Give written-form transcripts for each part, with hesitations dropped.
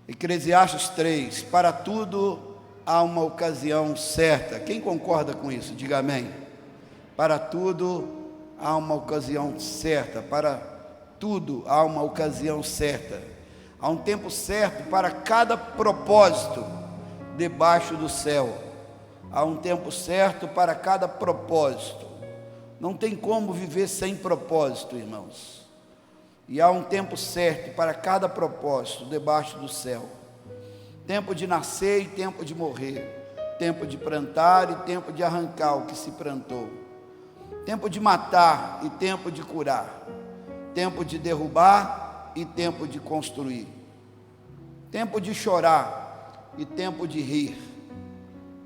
Eclesiastes 3, para tudo há uma ocasião certa. Quem concorda com isso? Diga amém. Para tudo há uma ocasião certa, para tudo há uma ocasião certa. Há um tempo certo para cada propósito debaixo do céu. Há um tempo certo para cada propósito. Não tem como viver sem propósito, irmãos. E há um tempo certo para cada propósito debaixo do céu. Tempo de nascer e tempo de morrer. Tempo de plantar e tempo de arrancar o que se plantou. Tempo de matar e tempo de curar. Tempo de derrubar e tempo de construir. Tempo de chorar e tempo de rir.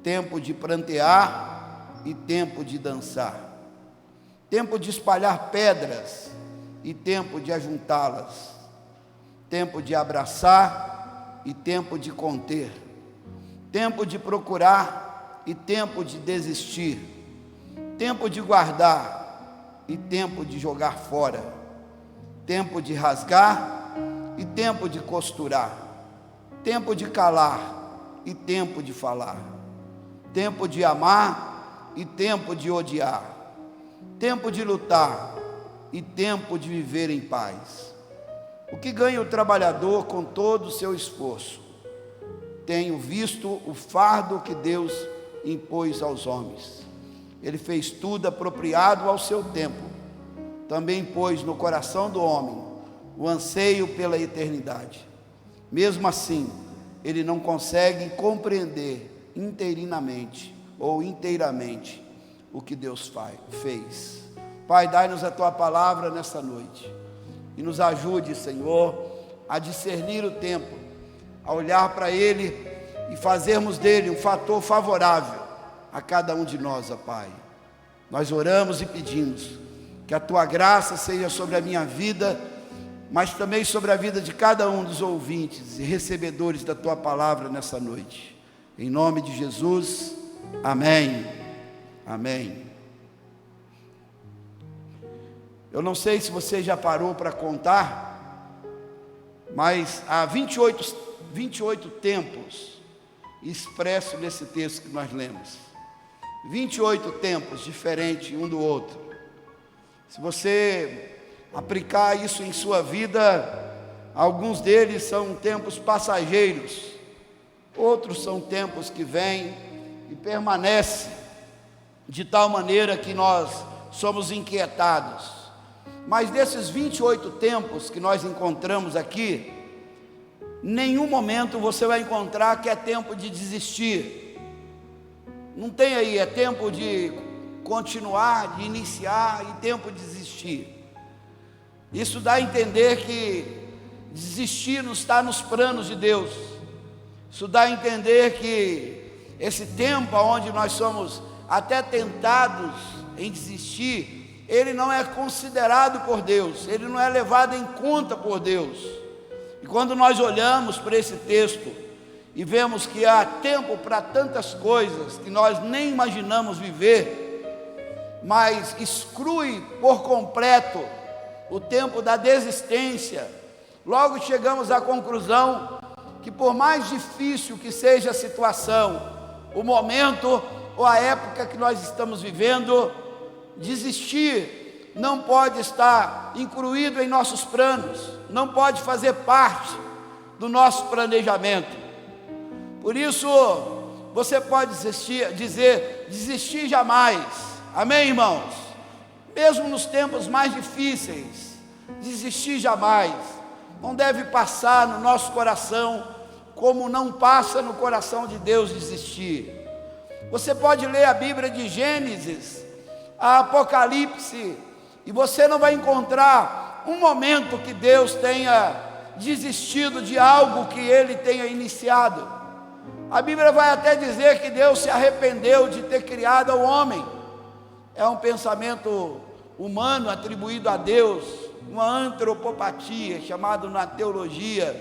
Tempo de prantear e tempo de dançar. Tempo de espalhar pedras e tempo de ajuntá-las. Tempo de abraçar e tempo de conter. Tempo de procurar e tempo de desistir. Tempo de guardar e tempo de jogar fora. Tempo de rasgar e tempo de costurar. Tempo de calar e tempo de falar. Tempo de amar e tempo de odiar. Tempo de lutar e tempo de viver em paz. O que ganha o trabalhador com todo o seu esforço? Tenho visto o fardo que Deus impôs aos homens. Ele fez tudo apropriado ao seu tempo. Também pôs no coração do homem o anseio pela eternidade. Mesmo assim, ele não consegue compreender interinamente ou inteiramente o que Deus fez. Pai, dai-nos a tua palavra nessa noite e nos ajude, Senhor, a discernir o tempo, a olhar para ele e fazermos dele um fator favorável a cada um de nós, ó Pai. Nós oramos e pedimos que a tua graça seja sobre a minha vida, mas também sobre a vida de cada um dos ouvintes e recebedores da tua palavra nessa noite. Em nome de Jesus, amém, amém. Eu não sei se você já parou para contar, mas há 28 tempos expressos nesse texto que nós lemos. 28 tempos diferentes um do outro. Se você aplicar isso em sua vida, alguns deles são tempos passageiros. Outros são tempos que vêm e permanecem de tal maneira que nós somos inquietados. Mas desses 28 tempos que nós encontramos aqui, nenhum momento você vai encontrar que é tempo de desistir. Não tem aí, é tempo de continuar, de iniciar e tempo de desistir. Isso dá a entender que desistir não está nos planos de Deus. Isso dá a entender que esse tempo onde nós somos até tentados em desistir, ele não é considerado por Deus, ele não é levado em conta por Deus. E quando nós olhamos para esse texto e vemos que há tempo para tantas coisas que nós nem imaginamos viver, mas exclui por completo o tempo da desistência, logo chegamos à conclusão que por mais difícil que seja a situação, o momento ou a época que nós estamos vivendo, desistir não pode estar incluído em nossos planos, não pode fazer parte do nosso planejamento. Por isso, você pode desistir jamais. Amém, irmãos? Mesmo nos tempos mais difíceis, desistir jamais. Não deve passar no nosso coração como não passa no coração de Deus desistir. Você pode ler a Bíblia de Gênesis a Apocalipse e você não vai encontrar um momento que Deus tenha desistido de algo que Ele tenha iniciado. A Bíblia vai até dizer que Deus se arrependeu de ter criado o homem. É um pensamento humano atribuído a Deus, uma antropopatia, chamado na teologia,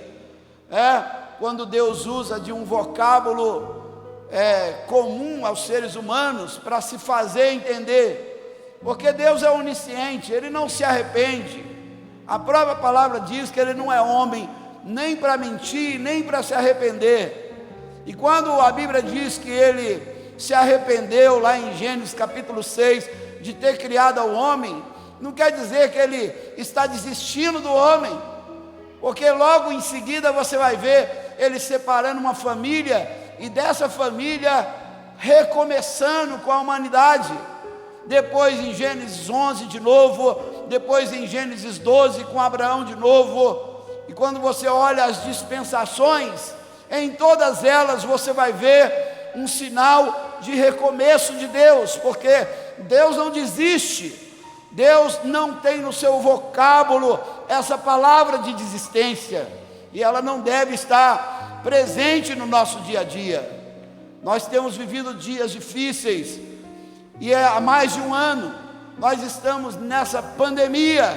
quando Deus usa de um vocábulo comum aos seres humanos para se fazer entender, porque Deus é onisciente, Ele não se arrepende. A própria palavra diz que Ele não é homem nem para mentir, nem para se arrepender. E quando a Bíblia diz que ele se arrependeu lá em Gênesis capítulo 6, de ter criado o homem, não quer dizer que ele está desistindo do homem, porque logo em seguida você vai ver ele separando uma família, e dessa família recomeçando com a humanidade. Depois em Gênesis 11 de novo, depois em Gênesis 12 com Abraão de novo. E quando você olha as dispensações, em todas elas você vai ver um sinal de recomeço de Deus, porque Deus não desiste. Deus não tem no seu vocábulo essa palavra de desistência, e ela não deve estar presente no nosso dia a dia. Nós temos vivido dias difíceis, e há mais de um ano nós estamos nessa pandemia.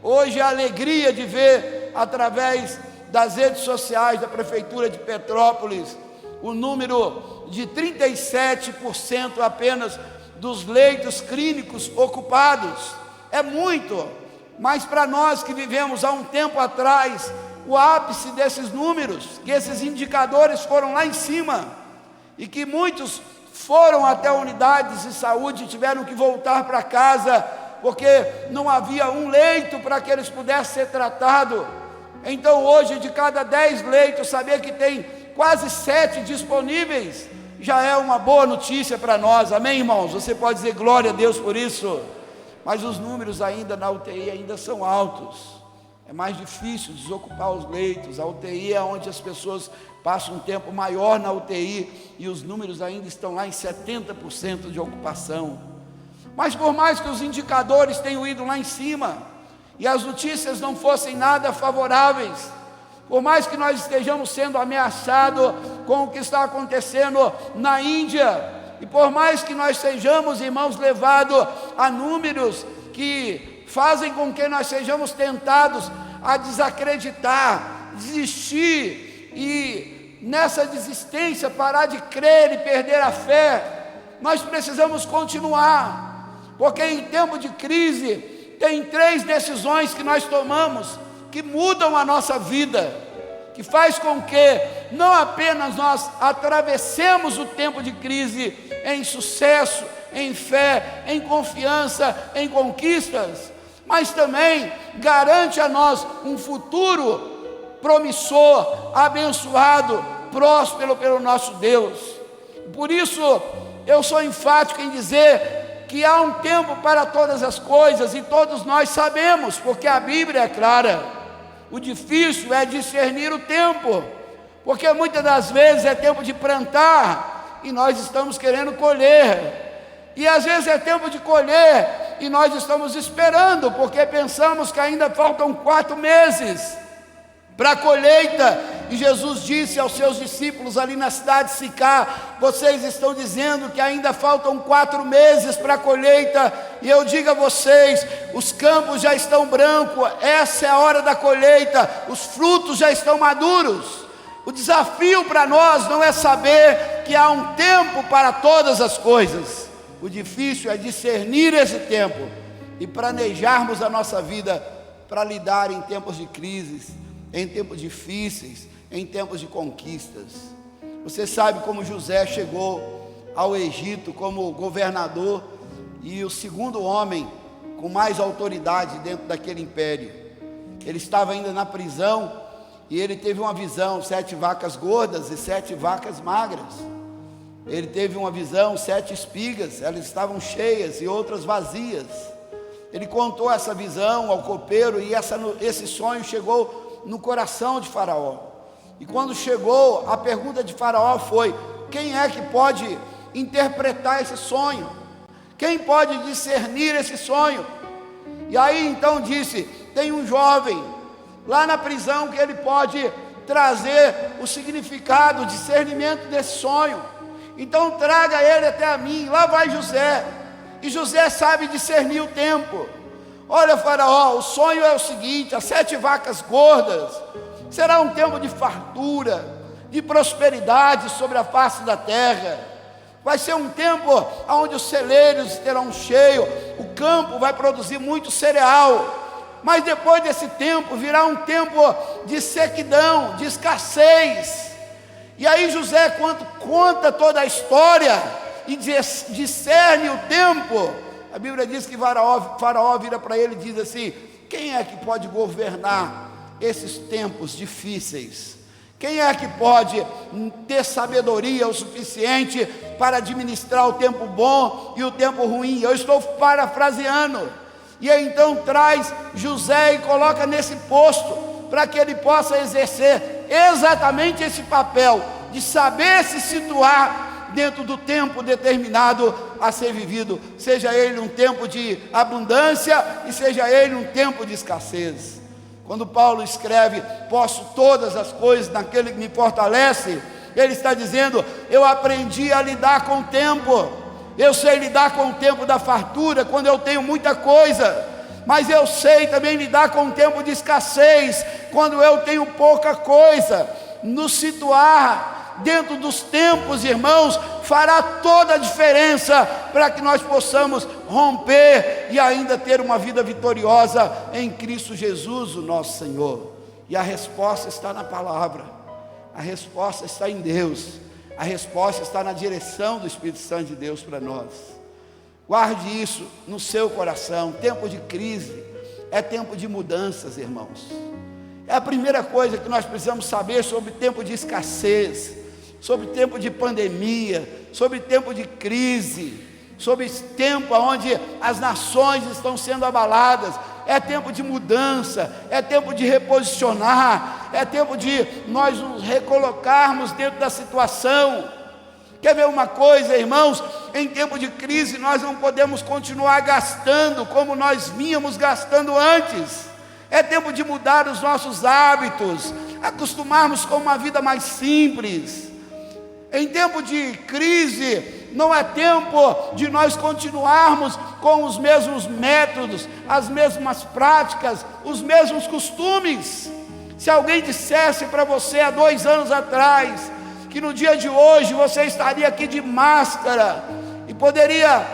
Hoje a alegria de ver através das redes sociais da Prefeitura de Petrópolis o número de 37% apenas dos leitos clínicos ocupados. É muito, mas para nós que vivemos há um tempo atrás o ápice desses números, que esses indicadores foram lá em cima, e que muitos foram até unidades de saúde e tiveram que voltar para casa, porque não havia um leito para que eles pudessem ser tratados. Então hoje, de cada 10 leitos, saber que tem quase 7 disponíveis, já é uma boa notícia para nós, amém, irmãos? Você pode dizer glória a Deus por isso, mas os números ainda na UTI ainda são altos, é mais difícil desocupar os leitos. A UTI é onde as pessoas passam um tempo maior na UTI, e os números ainda estão lá em 70% de ocupação. Mas por mais que os indicadores tenham ido lá em cima, e as notícias não fossem nada favoráveis, por mais que nós estejamos sendo ameaçados com o que está acontecendo na Índia, e por mais que nós sejamos, irmãos, levados a números que fazem com que nós sejamos tentados a desacreditar, desistir, e nessa desistência parar de crer e perder a fé, nós precisamos continuar, porque em tempo de crise tem 3 decisões que nós tomamos que mudam a nossa vida, que faz com que não apenas nós atravessemos o tempo de crise em sucesso, em fé, em confiança, em conquistas, mas também garante a nós um futuro promissor, abençoado, próspero pelo nosso Deus. Por isso eu sou enfático em dizer que há um tempo para todas as coisas, e todos nós sabemos, porque a Bíblia é clara. O difícil é discernir o tempo, porque muitas das vezes é tempo de plantar e nós estamos querendo colher, e às vezes é tempo de colher e nós estamos esperando, porque pensamos que ainda faltam 4 meses para a colheita. E Jesus disse aos seus discípulos ali na cidade de Sicá: vocês estão dizendo que ainda faltam 4 meses para a colheita, e eu digo a vocês, os campos já estão brancos, essa é a hora da colheita, os frutos já estão maduros. O desafio para nós não é saber que há um tempo para todas as coisas, o difícil é discernir esse tempo e planejarmos a nossa vida para lidar em tempos de crises, em tempos difíceis, em tempos de conquistas. Você sabe como José chegou ao Egito como governador e o segundo homem com mais autoridade dentro daquele império. Ele estava ainda na prisão e ele teve uma visão: 7 vacas gordas e 7 vacas magras. Ele teve uma visão: 7 espigas, elas estavam cheias e outras vazias. Ele contou essa visão ao copeiro, e esse sonho chegou no coração de Faraó. E quando chegou, a pergunta de Faraó foi: quem é que pode interpretar esse sonho? Quem pode discernir esse sonho? E aí então disse: tem um jovem lá na prisão que ele pode trazer o significado, o discernimento desse sonho. Então traga ele até a mim. Lá vai José, e José sabe discernir o tempo. Olha, Faraó, o sonho é o seguinte: as 7 vacas gordas será um tempo de fartura, de prosperidade sobre a face da terra. Vai ser um tempo onde os celeiros terão cheio, o campo vai produzir muito cereal. Mas depois desse tempo virá um tempo de sequidão, de escassez. E aí José, quando conta toda a história e discerne o tempo, a Bíblia diz que Faraó vira para ele e diz assim: quem é que pode governar esses tempos difíceis? Quem é que pode ter sabedoria o suficiente para administrar o tempo bom e o tempo ruim? Eu estou parafraseando. E aí então traz José e coloca nesse posto, para que ele possa exercer exatamente esse papel, de saber se situar dentro do tempo determinado a ser vivido, seja ele um tempo de abundância e seja ele um tempo de escassez. Quando Paulo escreve, posso todas as coisas naquele que me fortalece, ele está dizendo, eu aprendi a lidar com o tempo, eu sei lidar com o tempo da fartura, quando eu tenho muita coisa, mas eu sei também lidar com o tempo de escassez, quando eu tenho pouca coisa. Nos situar dentro dos tempos, irmãos, fará toda a diferença para que nós possamos romper e ainda ter uma vida vitoriosa em Cristo Jesus, o nosso Senhor. E a resposta está na palavra, a resposta está em Deus, a resposta está na direção do Espírito Santo de Deus para nós. Guarde isso no seu coração. Tempo de crise é tempo de mudanças, irmãos. É a primeira coisa que nós precisamos saber sobre tempo de escassez, sobre tempo de pandemia, sobre tempo de crise, sobre esse tempo onde as nações estão sendo abaladas. É tempo de mudança, é tempo de reposicionar, é tempo de nós nos recolocarmos dentro da situação. Quer ver uma coisa, irmãos? Em tempo de crise nós não podemos continuar gastando como nós vínhamos gastando antes. É tempo de mudar os nossos hábitos, acostumarmos com uma vida mais simples. Em tempo de crise, não é tempo de nós continuarmos com os mesmos métodos, as mesmas práticas, os mesmos costumes. Se alguém dissesse para você há 2 anos atrás, que no dia de hoje você estaria aqui de máscara, e poderia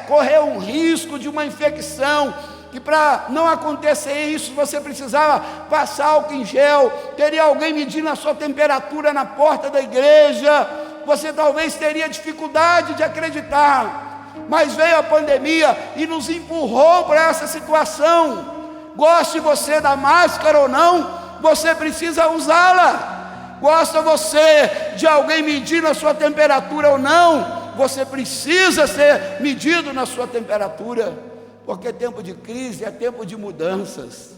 correr um risco de uma infecção, que para não acontecer isso, você precisava passar álcool em gel, teria alguém medindo a sua temperatura na porta da igreja, você talvez teria dificuldade de acreditar, mas veio a pandemia e nos empurrou para essa situação. Goste você da máscara ou não, você precisa usá-la. Gosta você de alguém medindo a sua temperatura ou não, você precisa ser medido na sua temperatura. Porque tempo de crise é tempo de mudanças.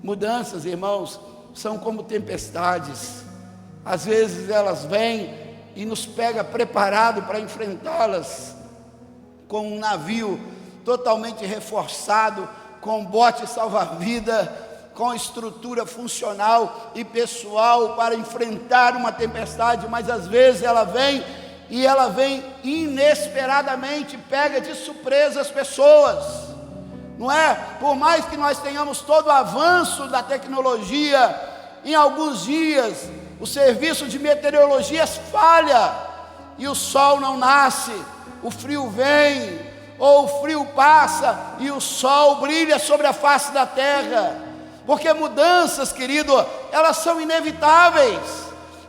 Mudanças, irmãos, são como tempestades. Às vezes elas vêm e nos pega preparado para enfrentá-las, com um navio totalmente reforçado, com bote salva-vida, com estrutura funcional e pessoal para enfrentar uma tempestade. Mas às vezes ela vem e ela vem inesperadamente, pega de surpresa as pessoas. Não é? Por mais que nós tenhamos todo o avanço da tecnologia, em alguns dias o serviço de meteorologia falha e o sol não nasce, o frio vem, ou o frio passa e o sol brilha sobre a face da terra. Porque mudanças, querido, elas são inevitáveis,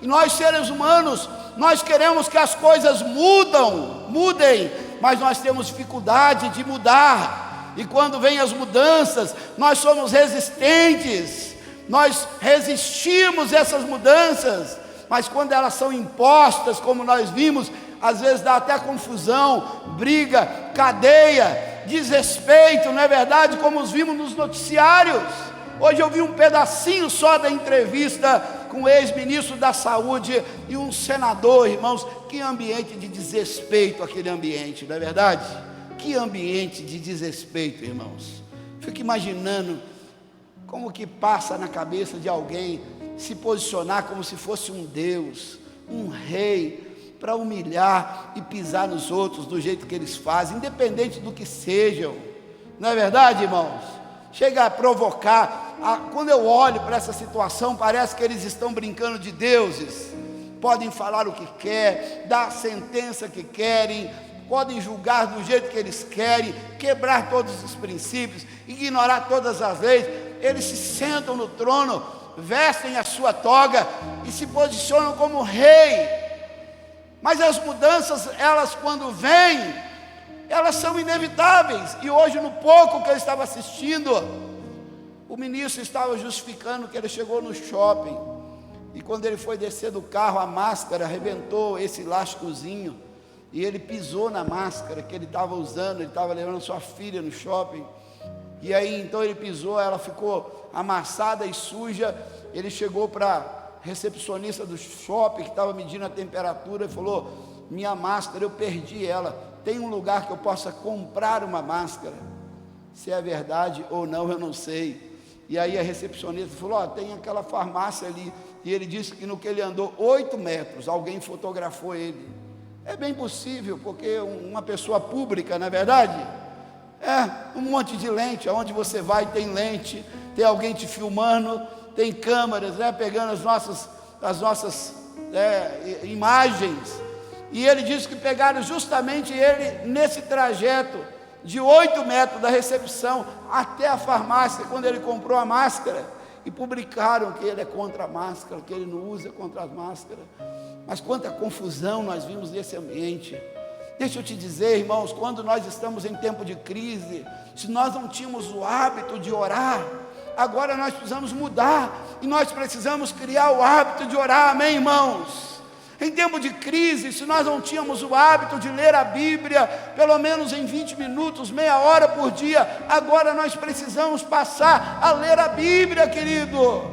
e nós seres humanos, nós queremos que as coisas mudem, mas nós temos dificuldade de mudar. E quando vem as mudanças, nós somos resistentes, nós resistimos essas mudanças, mas quando elas são impostas, como nós vimos, às vezes dá até confusão, briga, cadeia, desrespeito, não é verdade? Como os vimos nos noticiários. Hoje eu vi um pedacinho só da entrevista com o ex-ministro da Saúde e um senador, irmãos. Que ambiente de desrespeito aquele ambiente, não é verdade? Que ambiente de desrespeito, irmãos. Fico imaginando como que passa na cabeça de alguém se posicionar como se fosse um Deus, um rei, para humilhar e pisar nos outros do jeito que eles fazem, independente do que sejam. Não é verdade, irmãos? Chega a provocar. Quando eu olho para essa situação, parece que eles estão brincando de deuses. Podem falar o que quer, dar a sentença que querem, podem julgar do jeito que eles querem, quebrar todos os princípios, ignorar todas as leis. Eles se sentam no trono vestem a sua toga e se posicionam como rei. Mas as mudanças, elas quando vêm, elas são inevitáveis. E hoje, no pouco que eu estava assistindo, o ministro estava justificando que ele chegou no shopping, e quando ele foi descer do carro, a máscara arrebentou esse elásticozinho, e ele pisou na máscara que ele estava usando. Ele estava levando sua filha no shopping, e aí então ele pisou, ela ficou amassada e suja. Ele chegou para a recepcionista do shopping, que estava medindo a temperatura, e falou: minha máscara, eu perdi ela, tem um lugar que eu possa comprar uma máscara? Se é verdade ou não, eu não sei. E aí a recepcionista falou: tem aquela farmácia ali. E ele disse que no que ele andou 8 metros, alguém fotografou ele. É bem possível, porque uma pessoa pública, não é verdade? Um monte de lente, aonde você vai tem lente, tem alguém te filmando, tem câmeras, pegando as nossas imagens. E ele disse que pegaram justamente ele nesse trajeto de 8 metros da recepção até a farmácia, quando ele comprou a máscara, e publicaram que ele é contra a máscara, que ele não usa contra as máscaras. Mas quanta confusão nós vimos nesse ambiente. Deixa eu te dizer, irmãos, quando nós estamos em tempo de crise, se nós não tínhamos o hábito de orar, agora nós precisamos mudar, e nós precisamos criar o hábito de orar, amém, irmãos? Em tempo de crise, se nós não tínhamos o hábito de ler a Bíblia, pelo menos em 20 minutos, meia hora por dia, agora nós precisamos passar a ler a Bíblia, querido.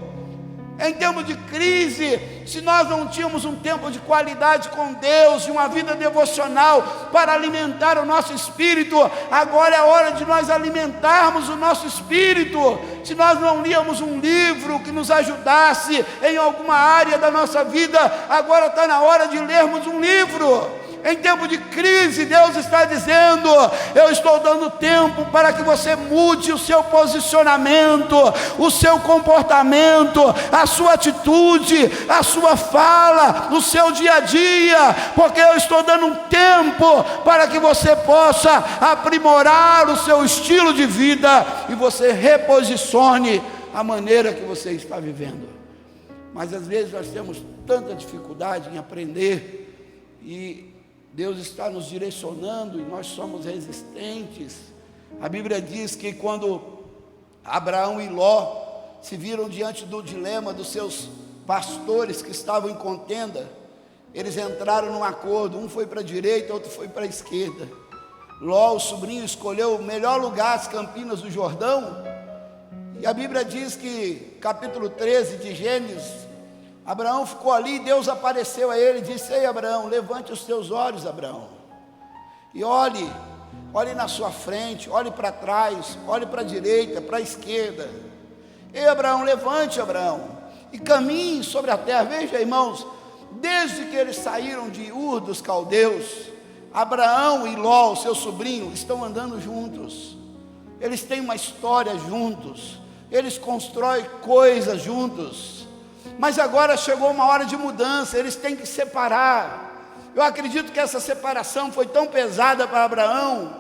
Em tempo de crise, se nós não tínhamos um tempo de qualidade com Deus, e uma vida devocional para alimentar o nosso espírito, agora é hora de nós alimentarmos o nosso espírito. Se nós não líamos um livro que nos ajudasse em alguma área da nossa vida, agora está na hora de lermos um livro. Em tempo de crise, Deus está dizendo: eu estou dando tempo para que você mude o seu posicionamento, o seu comportamento, a sua atitude, a sua fala, o seu dia a dia, porque eu estou dando um tempo para que você possa aprimorar o seu estilo de vida e você reposicione a maneira que você está vivendo. Mas às vezes nós temos tanta dificuldade em aprender, e Deus está nos direcionando e nós somos resistentes. A Bíblia diz que quando Abraão e Ló se viram diante do dilema dos seus pastores que estavam em contenda, eles entraram num acordo, um foi para a direita, outro foi para a esquerda. Ló, o sobrinho, escolheu o melhor lugar, as campinas do Jordão, e a Bíblia diz que, capítulo 13 de Gênesis, Abraão ficou ali, e Deus apareceu a ele e disse: ei Abraão, levante os teus olhos, Abraão, e olhe na sua frente, olhe para trás, olhe para a direita, para a esquerda. Ei Abraão, levante, Abraão, e caminhe sobre a terra. Veja, irmãos, desde que eles saíram de Ur dos Caldeus, Abraão e Ló, seu sobrinho, estão andando juntos. Eles têm uma história juntos, eles constroem coisas juntos. Mas agora chegou uma hora de mudança, eles têm que separar. Eu acredito que essa separação foi tão pesada para Abraão,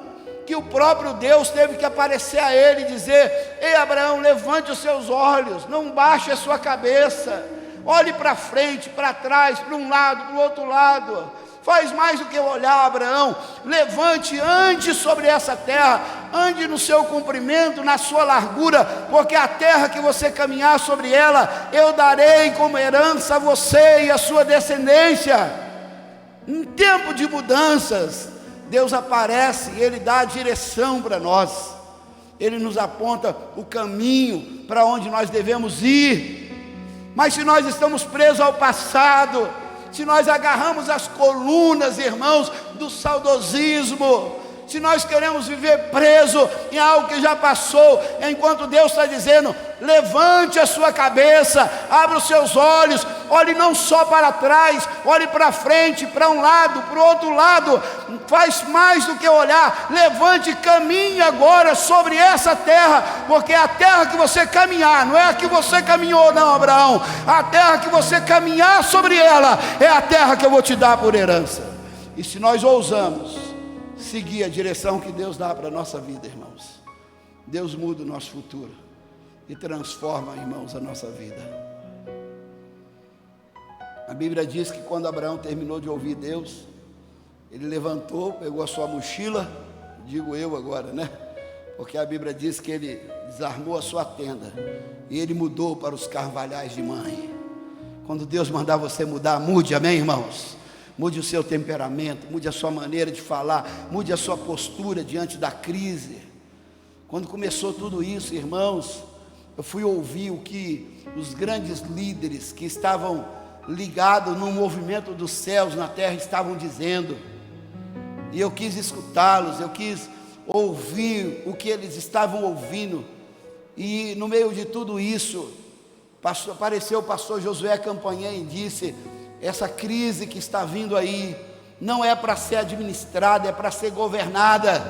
que o próprio Deus teve que aparecer a ele e dizer: ei Abraão, levante os seus olhos, não baixe a sua cabeça, olhe para frente, para trás, para um lado, para o outro lado. Faz mais do que olhar, Abraão, levante, ande sobre essa terra, ande no seu comprimento, na sua largura, porque a terra que você caminhar sobre ela, eu darei como herança a você e a sua descendência. Em tempo de mudanças, Deus aparece e Ele dá a direção para nós, Ele nos aponta o caminho para onde nós devemos ir. Mas se nós estamos presos ao passado, se nós agarramos as colunas, irmãos, do saudosismo, se nós queremos viver preso em algo que já passou, enquanto Deus está dizendo: levante a sua cabeça, abra os seus olhos, olhe não só para trás, olhe para frente, para um lado, para o outro lado, faz mais do que olhar, levante e caminhe agora sobre essa terra, porque a terra que você caminhar, não é a que você caminhou não, Abraão, a terra que você caminhar sobre ela, é a terra que eu vou te dar por herança. E se nós ousamos seguir a direção que Deus dá para a nossa vida, irmãos, Deus muda o nosso futuro e transforma, irmãos, a nossa vida. A Bíblia diz que quando Abraão terminou de ouvir Deus, ele levantou, pegou a sua mochila, digo eu agora, né? Porque a Bíblia diz que ele desarmou a sua tenda e ele mudou para os carvalhais de mãe. Quando Deus mandar você mudar, mude, amém, irmãos? Mude o seu temperamento, mude a sua maneira de falar, mude a sua postura diante da crise. Quando começou tudo isso, irmãos, eu fui ouvir o que os grandes líderes que estavam ligados no movimento dos céus na terra estavam dizendo, e eu quis escutá-los, eu quis ouvir o que eles estavam ouvindo, e no meio de tudo isso, apareceu o pastor Josué Campanhã e disse: essa crise que está vindo aí, não é para ser administrada, é para ser governada.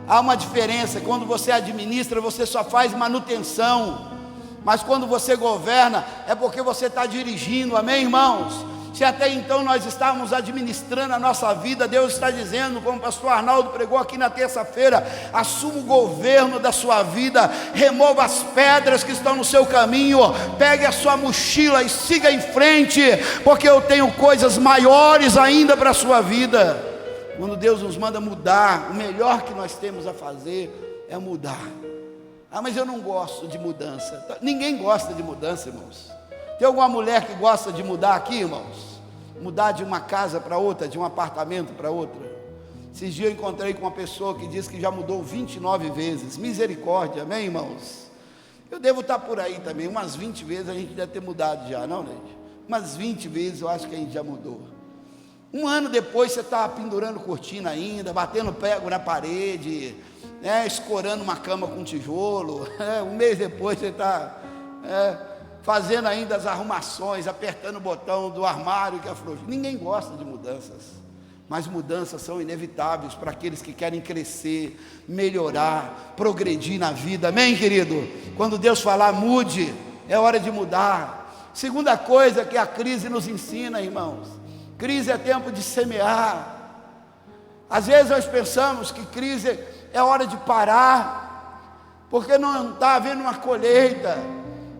Há uma diferença, quando você administra, você só faz manutenção, mas quando você governa, é porque você está dirigindo, amém, irmãos? Se até então nós estávamos administrando a nossa vida, Deus está dizendo, como o pastor Arnaldo pregou aqui na terça-feira: assuma o governo da sua vida, remova as pedras que estão no seu caminho, pegue a sua mochila e siga em frente, porque eu tenho coisas maiores ainda para a sua vida. Quando Deus nos manda mudar, o melhor que nós temos a fazer é mudar. Ah, mas eu não gosto de mudança. Ninguém gosta de mudança, irmãos. Tem alguma mulher que gosta de mudar aqui, irmãos? Mudar de uma casa para outra, de um apartamento para outra. Esses dias eu encontrei com uma pessoa que disse que já mudou 29 vezes. Misericórdia, amém, irmãos? Eu devo estar por aí também, umas 20 vezes a gente deve ter mudado já, não, gente? Umas 20 vezes eu acho que a gente já mudou. Um ano depois você está pendurando cortina ainda, batendo prego na parede, né, escorando uma cama com tijolo. Um mês depois você está fazendo ainda as arrumações, apertando o botão do armário que afrouxa. Ninguém gosta de mudanças, mas mudanças são inevitáveis para aqueles que querem crescer, melhorar, progredir na vida, amém, querido? Quando Deus falar mude, é hora de mudar. Segunda coisa que a crise nos ensina, irmãos: crise é tempo de semear. Às vezes nós pensamos que crise é hora de parar, porque não está havendo uma colheita,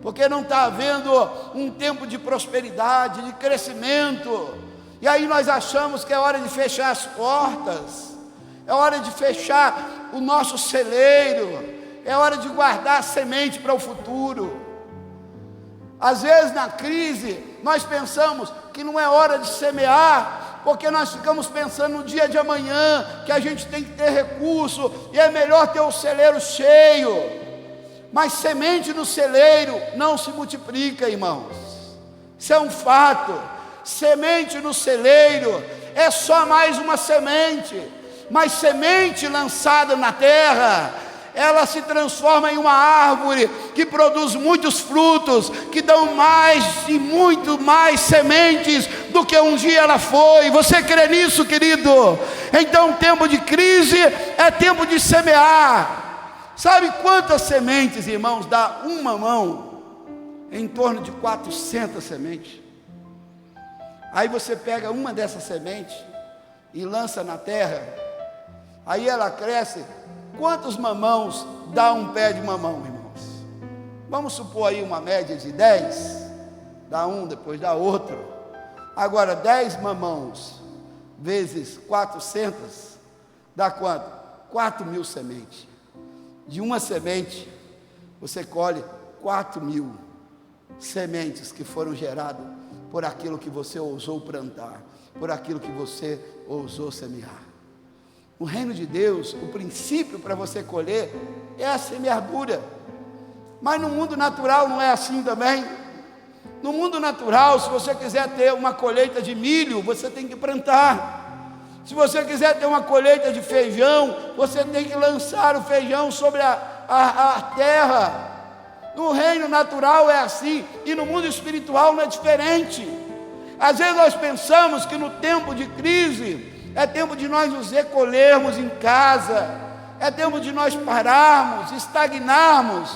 porque não está havendo um tempo de prosperidade, de crescimento, e aí nós achamos que é hora de fechar as portas, é hora de fechar o nosso celeiro, é hora de guardar a semente para o futuro. Às vezes na crise nós pensamos que não é hora de semear, porque nós ficamos pensando no dia de amanhã, que a gente tem que ter recurso, e é melhor ter o celeiro cheio. Mas semente no celeiro não se multiplica, irmãos. Isso é um fato. Semente no celeiro é só mais uma semente, mas semente lançada na terra, ela se transforma em uma árvore que produz muitos frutos, que dão mais e muito mais sementes do que um dia ela foi. Você crê nisso, querido? Então, tempo de crise é tempo de semear. Sabe quantas sementes, irmãos, dá uma mão? Em torno de 400 sementes. Aí você pega uma dessas sementes e lança na terra, aí ela cresce. Quantos mamãos dá um pé de mamão, irmãos? Vamos supor aí uma média de 10, dá um, depois dá outro. Agora 10 mamãos vezes 400, dá quanto? 4.000 sementes. De uma semente, você colhe 4.000 sementes que foram geradas por aquilo que você ousou plantar, por aquilo que você ousou semear. No reino de Deus, o princípio para você colher é a semeadura. Mas no mundo natural não é assim também. No mundo natural, se você quiser ter uma colheita de milho, você tem que plantar. Se você quiser ter uma colheita de feijão, você tem que lançar o feijão sobre a terra. No reino natural é assim, e no mundo espiritual não é diferente. Às vezes nós pensamos que no tempo de crise é tempo de nós nos recolhermos em casa, é tempo de nós pararmos, estagnarmos.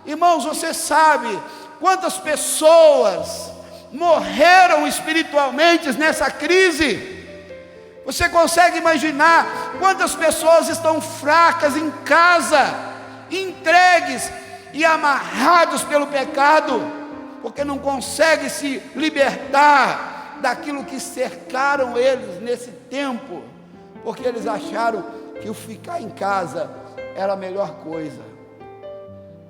Irmãos, você sabe quantas pessoas morreram espiritualmente nessa crise? Você consegue imaginar quantas pessoas estão fracas em casa, entregues e amarrados pelo pecado, porque não conseguem se libertar daquilo que cercaram eles nesse tempo, porque eles acharam que o ficar em casa era a melhor coisa.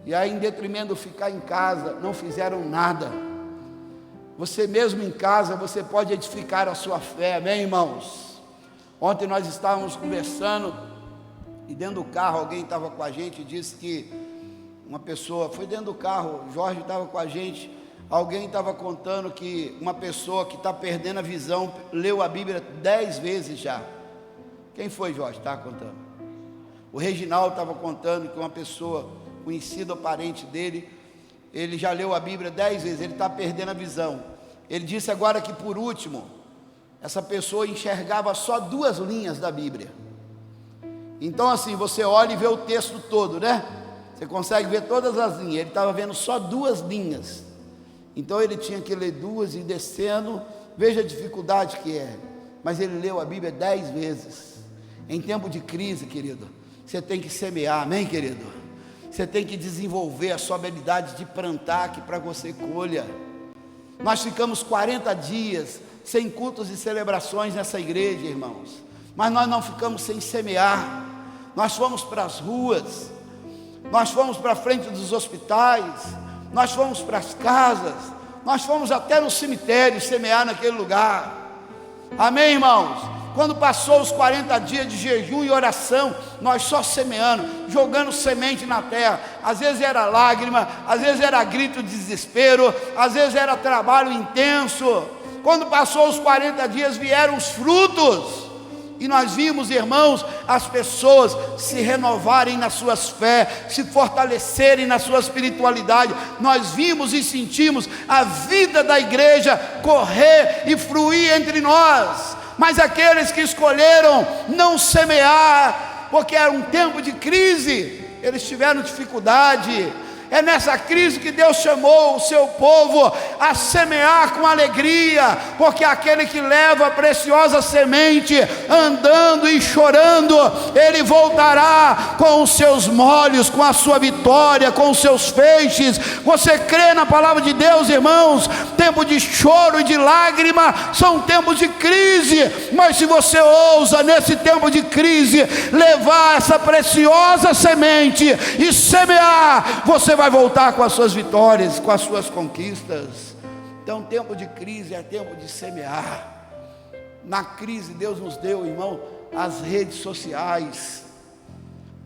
E aí, em detrimento do ficar em casa, não fizeram nada. Você mesmo em casa, você pode edificar a sua fé, amém, irmãos? Ontem nós estávamos conversando, e dentro do carro alguém estava com a gente e disse que uma pessoa, foi dentro do carro, Jorge estava com a gente, alguém estava contando que uma pessoa que está perdendo a visão, leu a Bíblia 10 vezes já. Quem foi, Jorge? Estava contando. O Reginaldo estava contando que uma pessoa conhecida ou parente dele, ele já leu a Bíblia 10 vezes, ele está perdendo a visão. Ele disse agora que por último, essa pessoa enxergava só 2 linhas da Bíblia. Então assim, você olha e vê o texto todo, né? Você consegue ver todas as linhas, ele estava vendo só 2 linhas. Então ele tinha que ler 2 e descendo, veja a dificuldade que é. Mas ele leu a Bíblia 10 vezes. Em tempo de crise, querido, você tem que semear, amém, querido? Você tem que desenvolver a sua habilidade de plantar, que para você colha. Nós ficamos 40 dias sem cultos e celebrações nessa igreja, irmãos, mas nós não ficamos sem semear. Nós fomos para as ruas, nós fomos para a frente dos hospitais, nós fomos para as casas, nós fomos até no cemitério semear naquele lugar, amém, irmãos? Quando passou os 40 dias de jejum e oração, nós só semeando, jogando semente na terra. Às vezes era lágrima, às vezes era grito de desespero, às vezes era trabalho intenso. Quando passou os 40 dias, vieram os frutos. E nós vimos, irmãos, as pessoas se renovarem nas suas fé, se fortalecerem na sua espiritualidade. Nós vimos e sentimos a vida da igreja correr e fluir entre nós. Mas aqueles que escolheram não semear, porque era um tempo de crise, eles tiveram dificuldade. É nessa crise que Deus chamou o seu povo a semear com alegria, porque aquele que leva a preciosa semente, andando e chorando, ele voltará com os seus molhos, com a sua vitória, com os seus feixes. Você crê na palavra de Deus, irmãos? Tempo de choro e de lágrima são tempos de crise, mas se você ousa nesse tempo de crise levar essa preciosa semente e semear, você vai voltar com as suas vitórias, com as suas conquistas. Então, tempo de crise é tempo de semear. Na crise Deus nos deu, irmão, as redes sociais.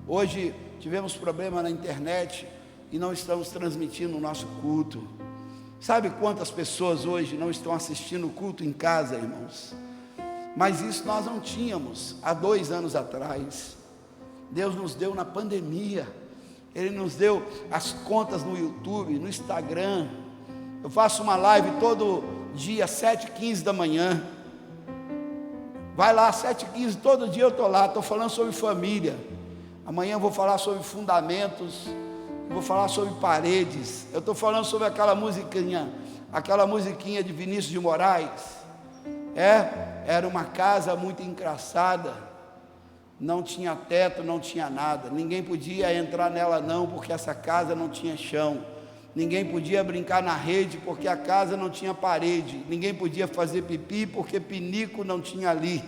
Hoje tivemos problema na internet e não estamos transmitindo o nosso culto. Sabe quantas pessoas hoje não estão assistindo o culto em casa, irmãos? Mas isso nós não tínhamos há 2 anos atrás. Deus nos deu na pandemia. Ele nos deu as contas no YouTube, no Instagram. Eu faço uma live todo dia, 7h15 da manhã. Vai lá, 7h15, todo dia eu estou lá, estou falando sobre família. Amanhã eu vou falar sobre fundamentos, vou falar sobre paredes. Eu estou falando sobre aquela musiquinha de Vinícius de Moraes. Era uma casa muito engraçada. Não tinha teto, não tinha nada. Ninguém podia entrar nela não, porque essa casa não tinha chão. Ninguém podia brincar na rede, porque a casa não tinha parede. Ninguém podia fazer pipi, porque pinico não tinha ali.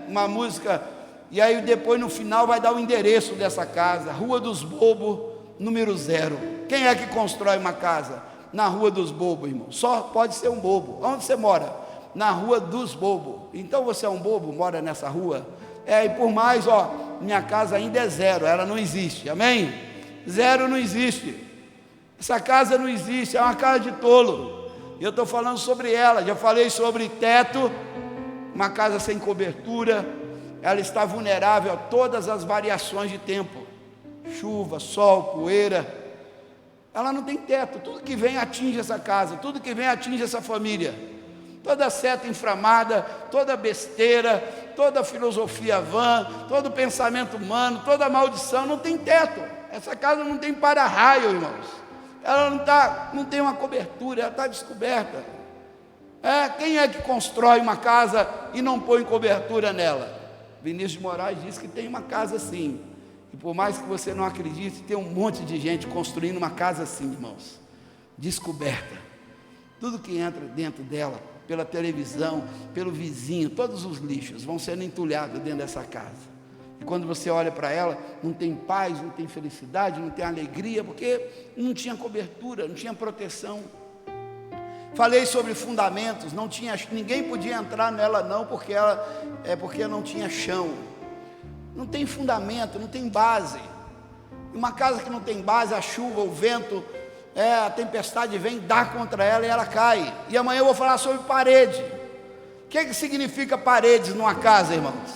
Uma música. E aí depois no final vai dar o endereço dessa casa. Rua dos Bobos, número 0. Quem é que constrói uma casa? Na Rua dos Bobos, irmão. Só pode ser um bobo. Onde você mora? Na Rua dos Bobos. Então você é um bobo, mora nessa rua? E por mais, minha casa ainda é 0, ela não existe, amém? 0 não existe. Essa casa não existe, é uma casa de tolo. E eu estou falando sobre ela, já falei sobre teto, uma casa sem cobertura, ela está vulnerável a todas as variações de tempo, chuva, sol, poeira. Ela não tem teto, tudo que vem atinge essa casa, tudo que vem atinge essa família. Toda seta inflamada, toda besteira, toda filosofia vã, todo pensamento humano, toda maldição, não tem teto. Essa casa não tem para-raio, irmãos. Ela não tem uma cobertura, ela está descoberta. Quem é que constrói uma casa e não põe cobertura nela? Vinícius de Moraes diz que tem uma casa assim. E por mais que você não acredite, tem um monte de gente construindo uma casa assim, irmãos. Descoberta. Tudo que entra dentro dela, pela televisão, pelo vizinho, todos os lixos vão sendo entulhados dentro dessa casa. E quando você olha para ela, não tem paz, não tem felicidade, não tem alegria, porque não tinha cobertura, não tinha proteção. Falei sobre fundamentos, não tinha, ninguém podia entrar nela não, porque não tinha chão. Não tem fundamento, não tem base. Uma casa que não tem base, a chuva, o vento, a tempestade vem, dá contra ela e ela cai. E amanhã eu vou falar sobre parede. O que significa paredes numa casa, irmãos?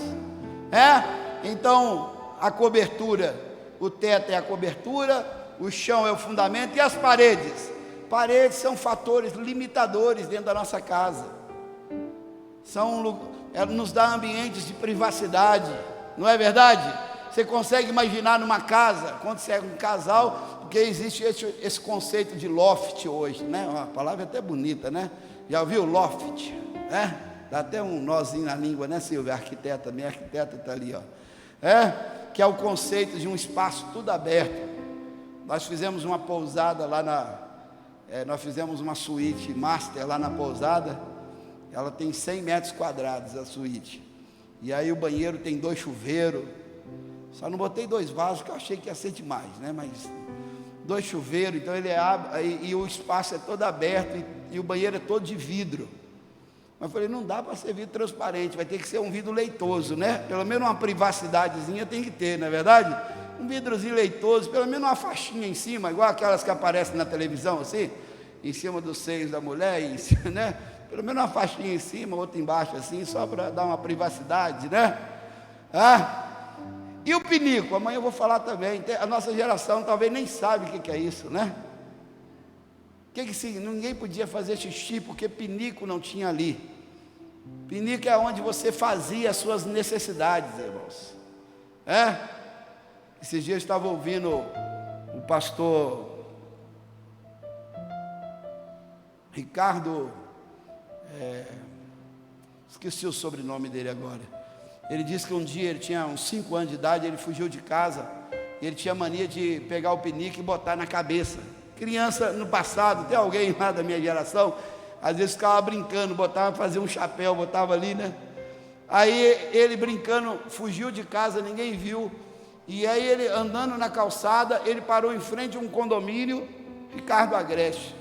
Então, a cobertura, o teto é a cobertura, o chão é o fundamento, e as paredes? Paredes são fatores limitadores dentro da nossa casa. Ela nos dá ambientes de privacidade, não é verdade? Você consegue imaginar numa casa, quando você é um casal, porque existe esse conceito de loft hoje, né? A palavra é até bonita, né? Já ouviu loft, né? Dá até um nozinho na língua, né, Silvia? Minha arquiteta está ali, ó. Que é o conceito de um espaço tudo aberto. Nós fizemos uma pousada lá nós fizemos uma suíte master lá na pousada. Ela tem 100 metros quadrados a suíte. E aí o banheiro tem 2 chuveiros. Só não botei 2 vasos, que eu achei que ia ser demais, né? Mas 2 chuveiros, então ele abre, e o espaço é todo aberto, e o banheiro é todo de vidro. Mas eu falei, não dá para ser vidro transparente, vai ter que ser um vidro leitoso, né? Pelo menos uma privacidadezinha tem que ter, não é verdade? Um vidrozinho leitoso, pelo menos uma faixinha em cima, igual aquelas que aparecem na televisão, assim, em cima dos seios da mulher, né? Pelo menos uma faixinha em cima, outra embaixo, assim, só para dar uma privacidade, né? E o pinico? Amanhã eu vou falar também. A nossa geração talvez nem sabe o que é isso, né? Ninguém podia fazer xixi porque pinico não tinha ali. Pinico é onde você fazia as suas necessidades, irmãos. Esses dias eu estava ouvindo o pastor Ricardo, esqueci o sobrenome dele agora. Ele disse que um dia ele tinha uns 5 anos de idade, ele fugiu de casa, e ele tinha mania de pegar o pinico e botar na cabeça. Criança no passado, tem alguém lá da minha geração, às vezes ficava brincando, fazia um chapéu, botava ali, né? Aí ele brincando, fugiu de casa, ninguém viu, e aí ele andando na calçada, ele parou em frente a um condomínio, Ricardo Agreste,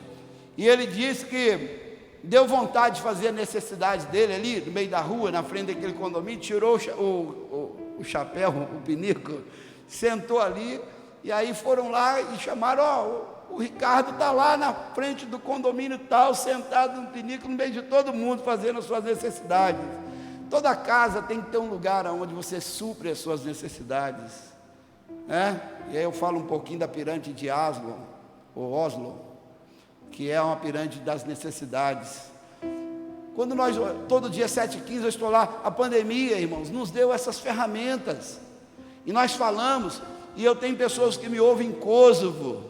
e ele disse que deu vontade de fazer a necessidade dele ali, no meio da rua, na frente daquele condomínio, tirou o chapéu, o pinico, sentou ali, e aí foram lá e chamaram, o Ricardo está lá na frente do condomínio tal, sentado no pinico, no meio de todo mundo, fazendo as suas necessidades. Toda casa tem que ter um lugar onde você supre as suas necessidades, né? E aí eu falo um pouquinho da pirâmide de Oslo, que é uma pirâmide das necessidades. Quando todo dia 7h15 eu estou lá, a pandemia, irmãos, nos deu essas ferramentas, e nós falamos, e eu tenho pessoas que me ouvem em Kosovo,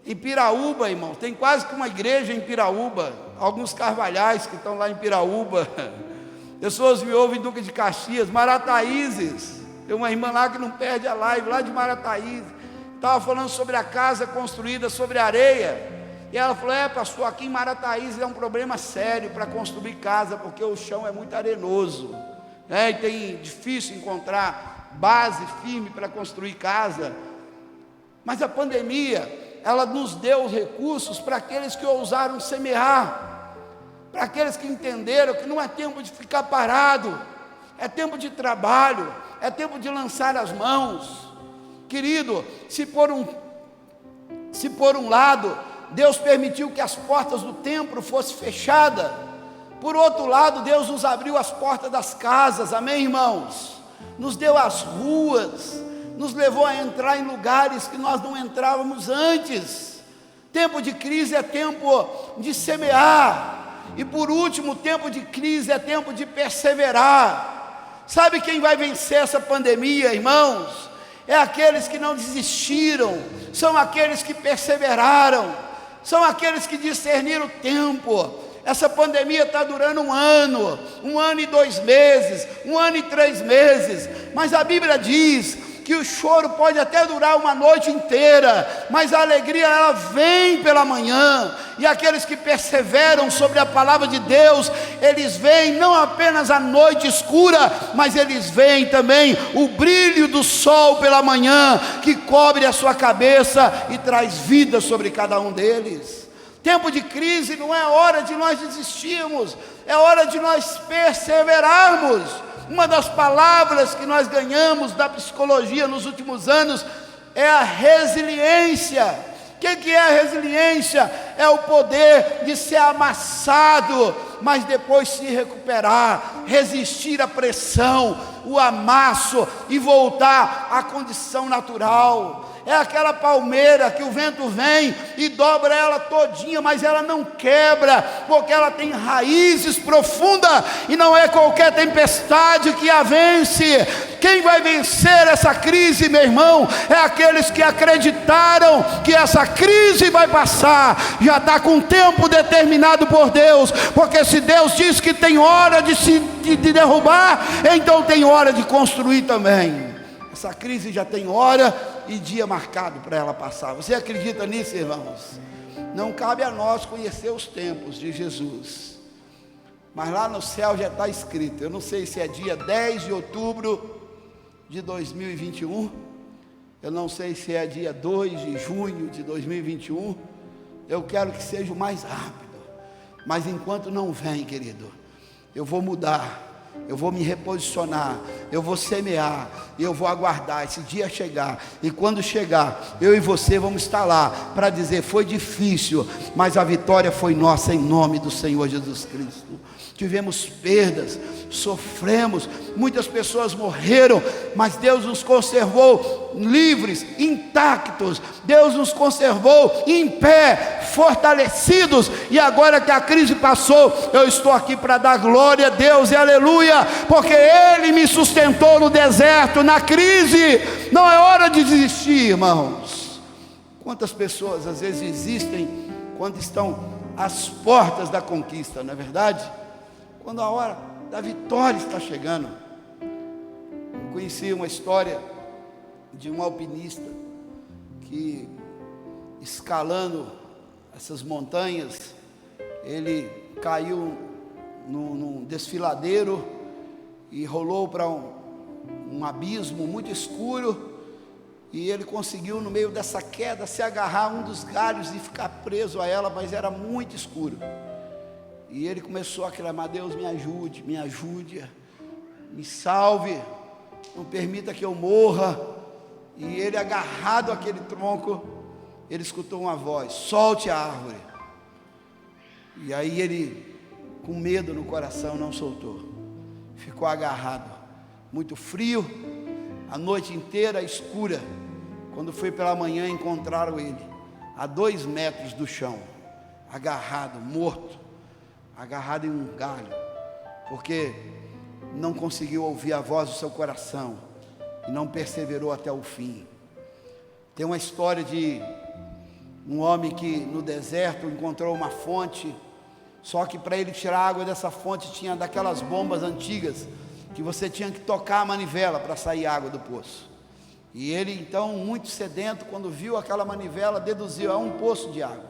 em Piraúba, irmão, tem quase que uma igreja em Piraúba, alguns carvalhais que estão lá em Piraúba, pessoas me ouvem em Duque de Caxias, Marataízes, tem uma irmã lá que não perde a live, lá de Marataízes, estava falando sobre a casa construída sobre areia, e ela falou, pastor, aqui em Marataízes é um problema sério para construir casa, porque o chão é muito arenoso, e tem difícil encontrar base firme para construir casa. Mas a pandemia, ela nos deu os recursos para aqueles que ousaram semear, para aqueles que entenderam que não é tempo de ficar parado, é tempo de trabalho, é tempo de lançar as mãos. Querido, se por um lado Deus permitiu que as portas do templo fossem fechadas, por outro lado Deus nos abriu as portas das casas, amém, irmãos? Nos deu as ruas, nos levou a entrar em lugares que nós não entrávamos antes. Tempo de crise é tempo de semear, e por último, tempo de crise é tempo de perseverar. Sabe quem vai vencer essa pandemia, irmãos? É aqueles que não desistiram, são aqueles que perseveraram, são aqueles que discerniram o tempo. Essa pandemia está durando 1 ano e 2 meses, 1 ano e 3 meses, mas a Bíblia diz que o choro pode até durar uma noite inteira, mas a alegria ela vem pela manhã. E aqueles que perseveram sobre a palavra de Deus, eles veem não apenas a noite escura, mas eles veem também o brilho do sol pela manhã, que cobre a sua cabeça e traz vida sobre cada um deles. Tempo de crise não é hora de nós desistirmos, é hora de nós perseverarmos. Uma das palavras que nós ganhamos da psicologia nos últimos anos é a resiliência. O que é a resiliência? É o poder de ser amassado, mas depois se recuperar, resistir à pressão, o amasso e voltar à condição natural. É aquela palmeira que o vento vem e dobra ela todinha, mas ela não quebra, porque ela tem raízes profundas, e não é qualquer tempestade que a vence. Quem vai vencer essa crise, meu irmão, é aqueles que acreditaram que essa crise vai passar, já está com tempo determinado por Deus, porque se Deus diz que tem hora de derrubar, então tem hora de construir também. Essa crise já tem hora e dia marcado para ela passar. Você acredita nisso, irmãos? Não cabe a nós conhecer os tempos de Jesus, mas lá no céu já está escrito. Eu não sei se é dia 10 de outubro de 2021, eu não sei se é dia 2 de junho de 2021, eu quero que seja o mais rápido, mas enquanto não vem, querido, eu vou mudar, eu vou me reposicionar, eu vou semear, e eu vou aguardar esse dia chegar, e quando chegar, eu e você vamos estar lá, para dizer, foi difícil, mas a vitória foi nossa, em nome do Senhor Jesus Cristo. Tivemos perdas, sofremos, muitas pessoas morreram, mas Deus nos conservou livres, intactos. Deus nos conservou em pé, fortalecidos, e agora que a crise passou, eu estou aqui para dar glória a Deus e aleluia, porque Ele me sustentou no deserto, na crise. Não é hora de desistir, irmãos. Quantas pessoas às vezes desistem quando estão às portas da conquista, não é verdade? Quando a hora da vitória está chegando. Eu conheci uma história de um alpinista que, escalando essas montanhas, ele caiu num desfiladeiro e rolou para um abismo muito escuro, e ele conseguiu, no meio dessa queda, se agarrar a um dos galhos e ficar preso a ela, mas era muito escuro. E ele começou a clamar: Deus, me ajude, me salve, não permita que eu morra. E ele, agarrado àquele tronco, ele escutou uma voz: solte a árvore. E aí ele, com medo no coração, não soltou, ficou agarrado, muito frio, a noite inteira escura. Quando foi pela manhã, encontraram ele a 2 metros do chão, agarrado, morto, agarrado em um galho, porque não conseguiu ouvir a voz do seu coração e não perseverou até o fim. Tem uma história de um homem que no deserto encontrou uma fonte, só que para ele tirar água dessa fonte tinha daquelas bombas antigas que você tinha que tocar a manivela para sair água do poço. E ele então, muito sedento, quando viu aquela manivela, deduziu: é um poço de água,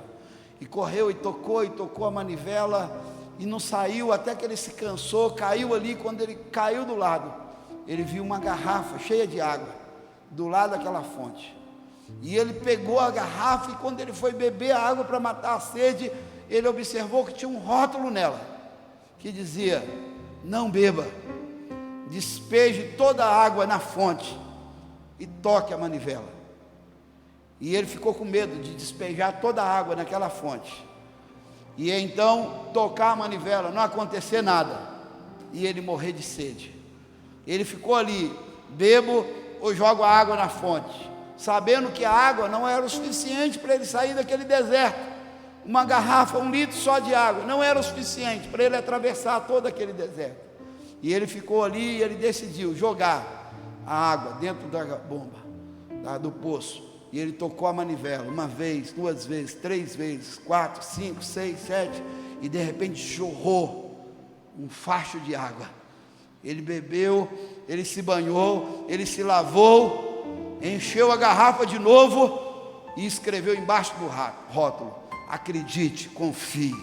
e correu e tocou a manivela, e não saiu, até que ele se cansou, caiu ali. Quando ele caiu do lado, ele viu uma garrafa cheia de água do lado daquela fonte, e ele pegou a garrafa, e quando ele foi beber a água para matar a sede, ele observou que tinha um rótulo nela, que dizia: não beba, despeje toda a água na fonte e toque a manivela. E ele ficou com medo de despejar toda a água naquela fonte, e então tocar a manivela, não acontecer nada, e ele morrer de sede. Ele ficou ali: bebo ou jogo a água na fonte, sabendo que a água não era o suficiente para ele sair daquele deserto. Uma garrafa, 1 litro só de água, não era o suficiente para ele atravessar todo aquele deserto. E ele ficou ali, e ele decidiu jogar a água dentro da bomba, do poço. E ele tocou a manivela 1 vez, 2 vezes, 3 vezes, 4, 5, 6, 7, e de repente jorrou um facho de água. Ele bebeu, ele se banhou, ele se lavou, encheu a garrafa de novo e escreveu embaixo do rótulo: acredite, confie.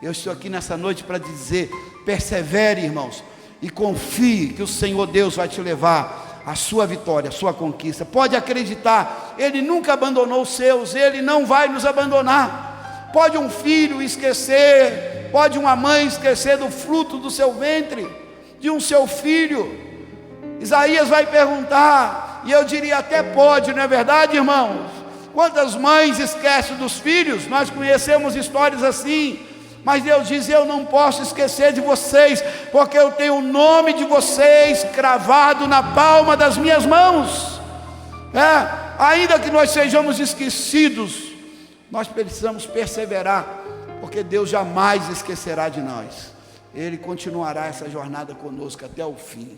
Eu estou aqui nessa noite para dizer: persevere, irmãos, e confie que o Senhor Deus vai te levar à sua vitória, à sua conquista. Pode acreditar, Ele nunca abandonou os seus, Ele não vai nos abandonar. Pode um filho esquecer, pode uma mãe esquecer do fruto do seu ventre, de um seu filho. Isaías vai perguntar, e eu diria até pode, não é verdade, irmãos? Quantas mães esquecem dos filhos? Nós conhecemos histórias assim. Mas Deus diz: eu não posso esquecer de vocês, porque eu tenho o nome de vocês cravado na palma das minhas mãos. Ainda que nós sejamos esquecidos, nós precisamos perseverar, porque Deus jamais esquecerá de nós. Ele continuará essa jornada conosco até o fim.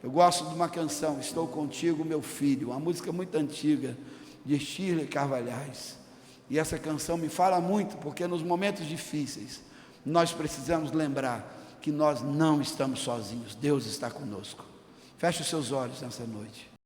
Eu gosto de uma canção, Estou Contigo, Meu Filho, uma música muito antiga, de Shirley Carvalhais. E essa canção me fala muito, porque nos momentos difíceis, nós precisamos lembrar que nós não estamos sozinhos, Deus está conosco. Feche os seus olhos nessa noite.